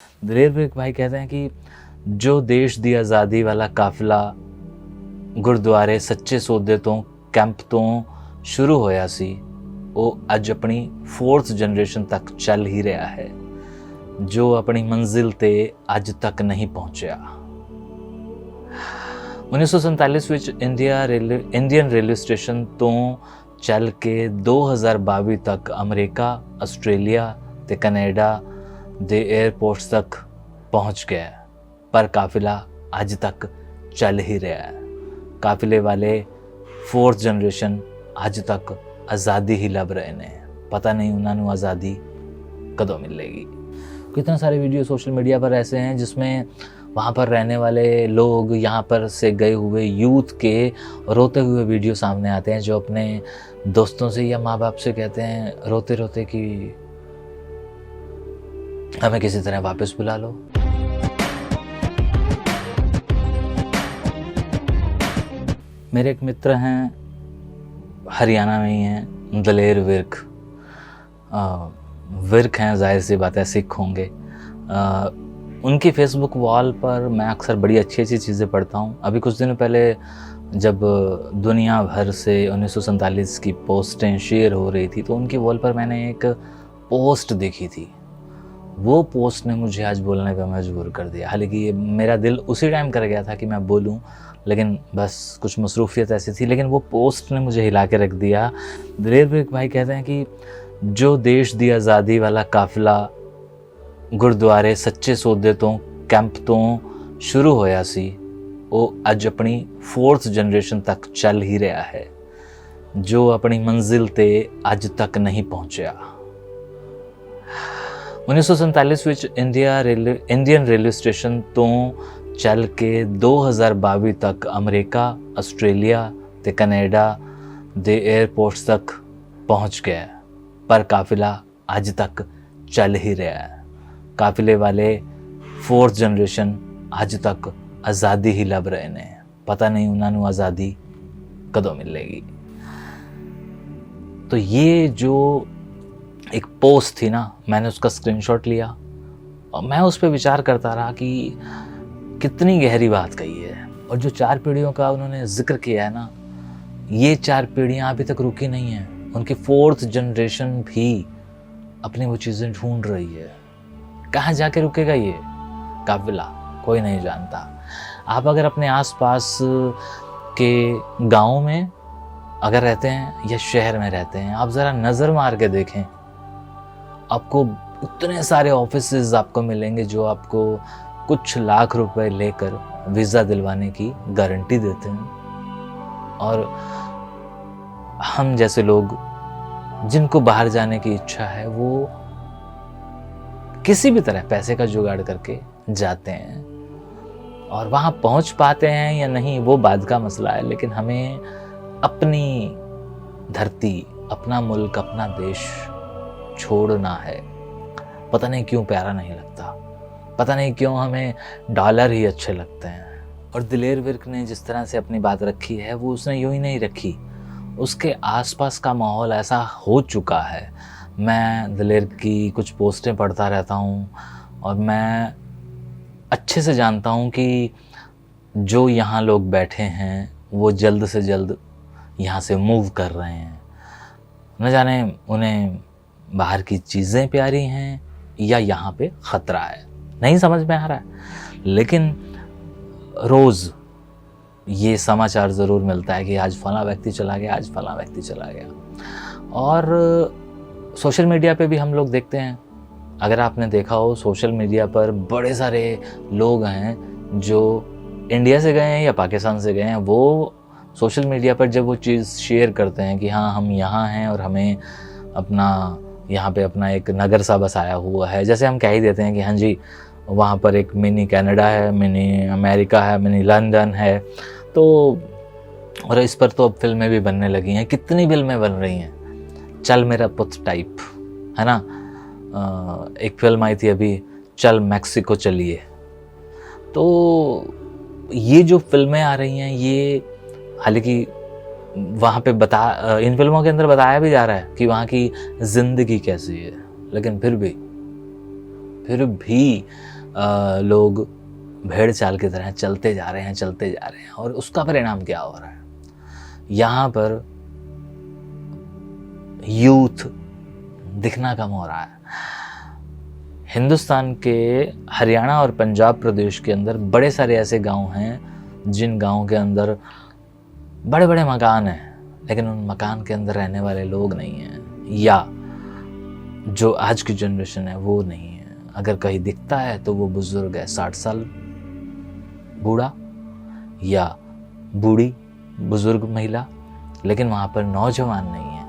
दिलेर विर्क भाई कहते हैं कि जो देश दी आज़ादी वाला काफिला गुरुद्वारे सच्चे सौदे तो कैंप तो शुरू होया सी वो अज अपनी 4th जनरेशन तक चल ही रहा है, जो अपनी मंजिल ते अज तक नहीं पहुंचा। 1947 ਵਿੱਚ इंडियन रेलवे स्टेशन तो चल के 2022 तक अमरीका, आस्ट्रेलिया ते कनाडा दे एयरपोर्ट्स तक पहुंच गया, पर काफिला अज तक चल ही रहा है। काफिले वाले 4th जनरेशन अज तक आज़ादी ही लभ रहे ने, पता नहीं उन्होंने आज़ादी कदों मिलेगी। कितने सारे वीडियो सोशल मीडिया पर ऐसे हैं जिसमें वहाँ पर रहने वाले लोग, यहाँ पर से गए हुए यूथ के रोते हुए वीडियो सामने आते हैं, जो अपने दोस्तों से या माँ बाप से कहते हैं रोते रोते कि हमें किसी तरह वापस बुला लो। मेरे एक मित्र हैं, हरियाणा में ही हैं, दिलेर विर्क। विर्क हैं, जाहिर सी बात है सिख होंगे। उनकी फेसबुक वॉल पर मैं अक्सर बड़ी अच्छी अच्छी चीज़ें पढ़ता हूँ। अभी कुछ दिनों पहले जब दुनिया भर से 1947 की पोस्टें शेयर हो रही थी, तो उनकी वॉल पर मैंने एक पोस्ट देखी थी। वो पोस्ट ने मुझे आज बोलने पर मजबूर कर दिया। हालांकि मेरा दिल उसी टाइम कर गया था कि मैं बोलूं, लेकिन बस कुछ मसरूफियत ऐसी थी, लेकिन वो पोस्ट ने मुझे हिला के रख दिया। दिलेर विर्क भाई कहते हैं कि जो देश दी आज़ादी वाला काफिला गुरुद्वारे सच्चे सौदे तो कैंप तो शुरू होया सी वो अज अपनी 4th जनरेशन तक चल ही रहा है, जो अपनी मंजिल ते अज तक नहीं पहुंचा। 1947 ਵਿੱਚ इंडियन रेलवे स्टेशन तो चल के 2022 तक अमरीका, आस्ट्रेलिया ते कनाडा दे एयरपोर्ट्स तक पहुंच गया, पर काफिला अज तक चल ही रहा है। काफिले वाले 4th जनरेशन अज तक आज़ादी ही लभ रहे ने, पता नहीं उन्होंने आज़ादी कदों मिलेगी। तो ये जो एक पोस्ट थी ना, मैंने उसका स्क्रीनशॉट लिया और मैं उस पर विचार करता रहा कि कितनी गहरी बात कही है। और जो 4 पीढ़ियों का उन्होंने जिक्र किया है ना, ये 4 पीढ़ियाँ अभी तक रुकी नहीं हैं। उनकी 4th जनरेशन भी अपनी वो चीज़ें ढूंढ रही है। कहाँ जाके रुकेगा ये काफिला, कोई नहीं जानता। आप अगर अपने आसपास के गाँव में अगर रहते हैं या शहर में रहते हैं, आप ज़रा नज़र मार के देखें, आपको उतने सारे ऑफिसेज आपको मिलेंगे जो आपको कुछ लाख रुपए लेकर वीज़ा दिलवाने की गारंटी देते हैं। और हम जैसे लोग जिनको बाहर जाने की इच्छा है, वो किसी भी तरह पैसे का जुगाड़ करके जाते हैं और वहाँ पहुँच पाते हैं या नहीं वो बाद का मसला है। लेकिन हमें अपनी धरती, अपना मुल्क, अपना देश छोड़ना है। पता नहीं क्यों प्यारा नहीं लगता, पता नहीं क्यों हमें डॉलर ही अच्छे लगते हैं। और दिलेर विर्क ने जिस तरह से अपनी बात रखी है, वो उसने यूं ही नहीं रखी, उसके आसपास का माहौल ऐसा हो चुका है। मैं दिलेर की कुछ पोस्टें पढ़ता रहता हूँ और मैं अच्छे से जानता हूँ कि जो यहाँ लोग बैठे हैं वो जल्द से जल्द यहाँ से मूव कर रहे हैं। न जाने उन्हें बाहर की चीज़ें प्यारी हैं या यहाँ पे ख़तरा है, नहीं समझ में आ रहा है। लेकिन रोज़ ये समाचार ज़रूर मिलता है कि आज फलां व्यक्ति चला गया, आज फलां व्यक्ति चला गया। और सोशल मीडिया पे भी हम लोग देखते हैं, अगर आपने देखा हो सोशल मीडिया पर बड़े सारे लोग हैं जो इंडिया से गए हैं या पाकिस्तान से गए हैं। वो सोशल मीडिया पर जब वो चीज़ शेयर करते हैं कि हाँ हम यहाँ हैं और हमें अपना यहाँ पे अपना एक नगर सा बसाया हुआ है, जैसे हम कह ही देते हैं कि हाँ जी वहाँ पर एक मिनी कनाडा है, मिनी अमेरिका है, मिनी लंदन है। तो और इस पर तो अब फिल्में भी बनने लगी हैं, कितनी फिल्में बन रही हैं। चल मेरा पुत्र टाइप है ना, एक फिल्म आई थी अभी, चल मैक्सिको चलिए। तो ये जो फिल्में आ रही हैं, ये हालांकि वहाँ पे इन फिल्मों के अंदर बताया भी जा रहा है कि वहाँ की ज़िंदगी कैसी है, लेकिन फिर भी लोग भेड़ चाल की तरह चलते जा रहे हैं और उसका परिणाम क्या हो रहा है? यहाँ पर यूथ दिखना कम हो रहा है। हिंदुस्तान के हरियाणा और पंजाब प्रदेश के अंदर बड़े सारे ऐसे गांव हैं जिन गांवों के अंदर बड़े बड़े मकान हैं, लेकिन उन मकान के अंदर रहने वाले लोग नहीं हैं, या जो आज की जनरेशन है वो नहीं है। अगर कहीं दिखता है तो वो बुजुर्ग है, 60 साल बूढ़ा या बूढ़ी बुजुर्ग महिला, लेकिन वहाँ पर नौजवान नहीं है।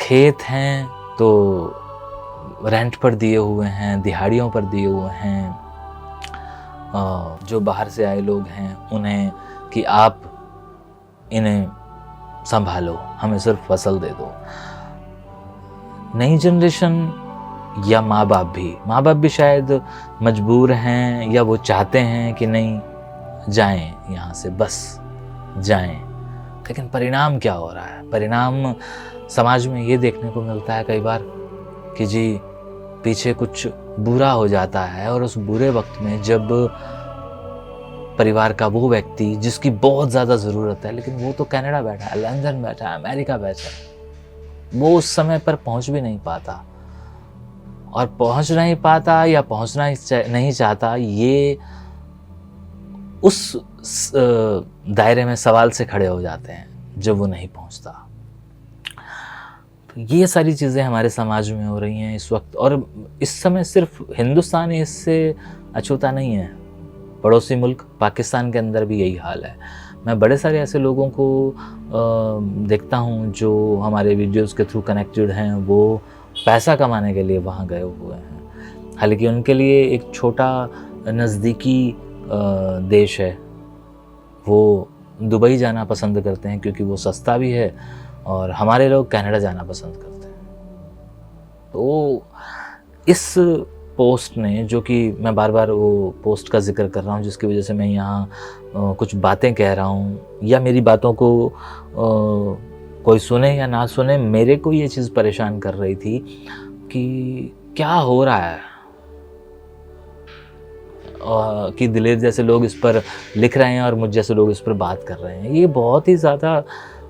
खेत हैं तो रेंट पर दिए हुए हैं, दिहाड़ियों पर दिए हुए हैं। जो बाहर से आए लोग हैं उन्हें कि आप इन्हें संभालो, हमें सिर्फ फसल दे दो। नई जनरेशन या माँ बाप भी शायद मजबूर हैं या वो चाहते हैं कि नहीं जाएं यहाँ से, बस जाएं। लेकिन परिणाम क्या हो रहा है? परिणाम समाज में ये देखने को मिलता है कई बार कि जी पीछे कुछ बुरा हो जाता है, और उस बुरे वक्त में जब परिवार का वो व्यक्ति जिसकी बहुत ज़्यादा ज़रूरत है, लेकिन वो तो कनाडा बैठा है, लंदन बैठा है, अमेरिका बैठा है, वो उस समय पर पहुंच भी नहीं पाता, और पहुंच नहीं पाता या पहुंचना नहीं चाहता, ये उस दायरे में सवाल से खड़े हो जाते हैं जब वो नहीं पहुंचता। तो ये सारी चीज़ें हमारे समाज में हो रही हैं इस वक्त, और इस समय सिर्फ हिंदुस्तान इससे अछूता नहीं है, पड़ोसी मुल्क पाकिस्तान के अंदर भी यही हाल है। मैं बड़े सारे ऐसे लोगों को देखता हूँ जो हमारे वीडियोस के थ्रू कनेक्टेड हैं, वो पैसा कमाने के लिए वहाँ गए हुए हैं। हालांकि उनके लिए एक छोटा नज़दीकी देश है, वो दुबई जाना पसंद करते हैं क्योंकि वो सस्ता भी है, और हमारे लोग कनाडा जाना पसंद करते हैं। तो इस पोस्ट ने, जो कि मैं बार बार वो पोस्ट का जिक्र कर रहा हूँ जिसकी वजह से मैं यहाँ कुछ बातें कह रहा हूँ, या मेरी बातों को कोई सुने या ना सुने, मेरे को ये चीज़ परेशान कर रही थी कि क्या हो रहा है, कि दिलेर जैसे लोग इस पर लिख रहे हैं और मुझ जैसे लोग इस पर बात कर रहे हैं। ये बहुत ही ज़्यादा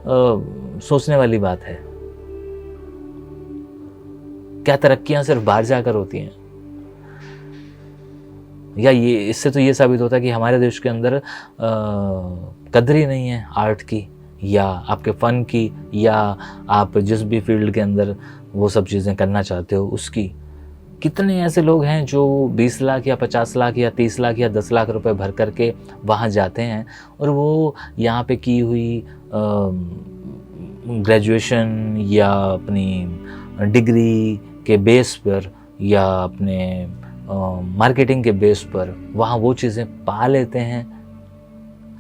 सोचने वाली बात है। क्या तरक्कियां सिर्फ बाहर जाकर होती हैं? या ये इससे तो ये साबित होता है कि हमारे देश के अंदर कदर ही नहीं है आर्ट की, या आपके फ़न की, या आप जिस भी फील्ड के अंदर वो सब चीज़ें करना चाहते हो उसकी। कितने ऐसे लोग हैं जो 20 लाख या 50 लाख या 30 लाख या 10 लाख रुपए भर करके वहाँ जाते हैं, और वो यहाँ पे की हुई ग्रेजुएशन या अपनी डिग्री के बेस पर या अपने मार्केटिंग के बेस पर वहाँ वो चीज़ें पा लेते हैं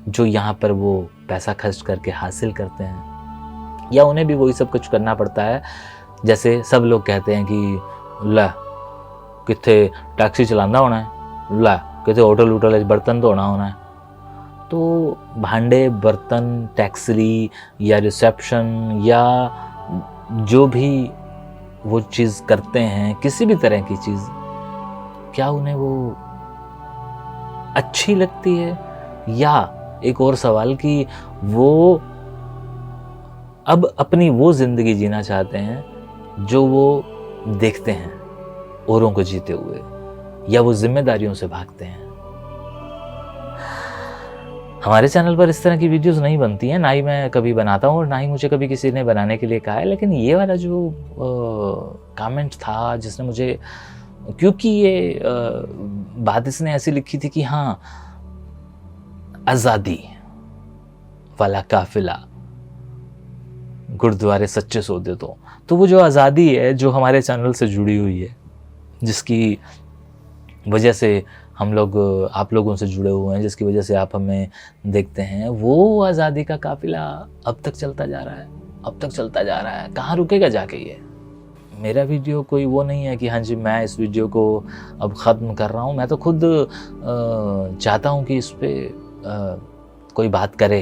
जो यहाँ पर वो पैसा खर्च करके हासिल करते हैं, या उन्हें भी वही सब कुछ करना पड़ता है। जैसे सब लोग कहते हैं कि ला किथे टैक्सी चलाना होना है, ला किथे होटल वोटल बर्तन धोना होना है, तो भांडे बर्तन टैक्सी या रिसेप्शन या जो भी वो चीज़ करते हैं, किसी भी तरह की चीज़, क्या उन्हें वो अच्छी लगती है? या एक और सवाल कि वो अब अपनी वो ज़िंदगी जीना चाहते हैं जो वो देखते हैं औरों को जीते हुए, या वो जिम्मेदारियों से भागते हैं। हमारे चैनल पर इस तरह की वीडियोस नहीं बनती हैं, ना ही मैं कभी बनाता हूँ और ना ही मुझे कभी किसी ने बनाने के लिए कहा है। लेकिन ये वाला जो कमेंट था जिसने मुझे, क्योंकि ये बात इसने ऐसी लिखी थी कि हाँ आज़ादी वाला काफिला गुरुद्वारे सच्चे सौदे तो वो जो आज़ादी है जो हमारे चैनल से जुड़ी हुई है, जिसकी वजह से हम लोग आप लोगों से जुड़े हुए हैं, जिसकी वजह से आप हमें देखते हैं, वो आज़ादी का काफिला अब तक चलता जा रहा है। कहाँ रुकेगा जाके ये? मेरा वीडियो कोई वो नहीं है कि हाँ जी मैं इस वीडियो को अब ख़त्म कर रहा हूँ। मैं तो खुद चाहता हूँ कि इस पर कोई बात करे।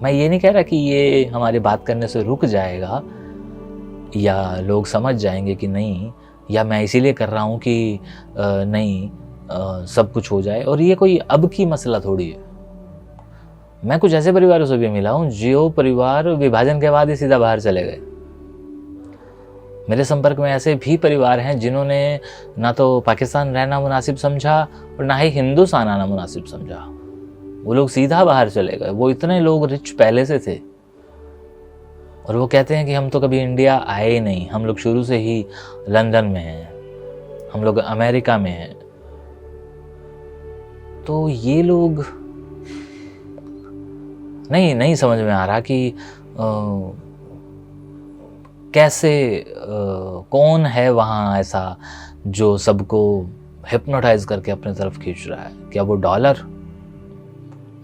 मैं ये नहीं कह रहा कि ये हमारे बात करने से रुक जाएगा या लोग समझ जाएंगे कि नहीं या मैं इसीलिए कर रहा हूँ कि नहीं सब कुछ हो जाए। और ये कोई अब की मसला थोड़ी है। मैं कुछ ऐसे परिवारों से भी मिला हूँ जो परिवार विभाजन के बाद ही सीधा बाहर चले गए। मेरे संपर्क में ऐसे भी परिवार हैं जिन्होंने ना तो पाकिस्तान रहना मुनासिब समझा और ना ही हिंदुस्तान आना मुनासिब समझा। वो लोग सीधा बाहर चले गए। वो इतने लोग रिच पहले से थे और वो कहते हैं कि हम तो कभी इंडिया आए ही नहीं, हम लोग शुरू से ही लंदन में हैं, हम लोग अमेरिका में हैं। तो ये लोग नहीं समझ में आ रहा कि कैसे कौन है वहाँ ऐसा जो सबको हिप्नोटाइज करके अपने तरफ खींच रहा है। क्या वो डॉलर,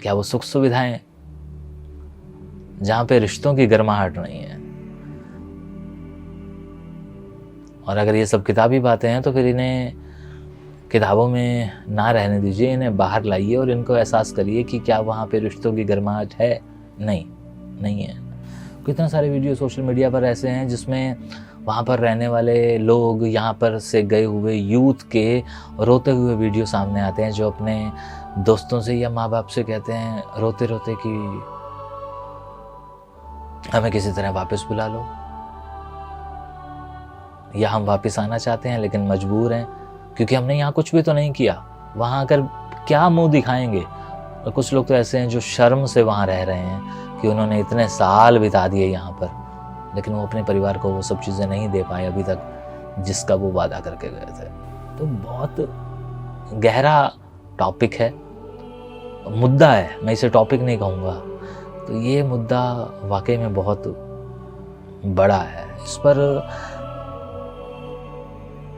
क्या वो सुख सुविधाएं, जहाँ पे रिश्तों की गर्माहट नहीं है। और अगर ये सब किताबी बातें हैं तो फिर इन्हें किताबों में ना रहने दीजिए, इन्हें बाहर लाइए और इनको एहसास करिए कि क्या वहाँ पे रिश्तों की गर्माहट है। नहीं है। कितने सारे वीडियो सोशल मीडिया पर ऐसे हैं जिसमें वहाँ पर रहने वाले लोग, यहाँ पर से गए हुए यूथ के रोते हुए वीडियो सामने आते हैं, जो अपने दोस्तों से या माँ बाप से कहते हैं रोते रोते कि हमें किसी तरह वापस बुला लो, या हम वापस आना चाहते हैं लेकिन मजबूर हैं क्योंकि हमने यहाँ कुछ भी तो नहीं किया, वहाँ आकर क्या मुंह दिखाएंगे। और कुछ लोग तो ऐसे हैं जो शर्म से वहाँ रह रहे हैं कि उन्होंने इतने साल बिता दिए यहाँ पर, लेकिन वो अपने परिवार को वो सब चीज़ें नहीं दे पाए अभी तक जिसका वो वादा करके गए थे। तो बहुत गहरा टॉपिक है, मुद्दा है, मैं इसे टॉपिक नहीं कहूँगा। तो ये मुद्दा वाकई में बहुत बड़ा है। इस पर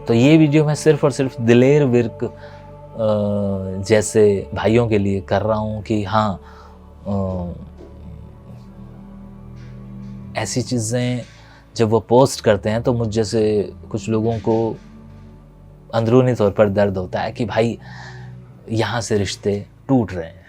तो ये वीडियो मैं सिर्फ और सिर्फ दिलेर विर्क जैसे भाइयों के लिए कर रहा हूँ कि हाँ, ऐसी चीज़ें जब वो पोस्ट करते हैं तो मुझ जैसे कुछ लोगों को अंदरूनी तौर पर दर्द होता है कि भाई यहाँ से रिश्ते टूट रहे हैं।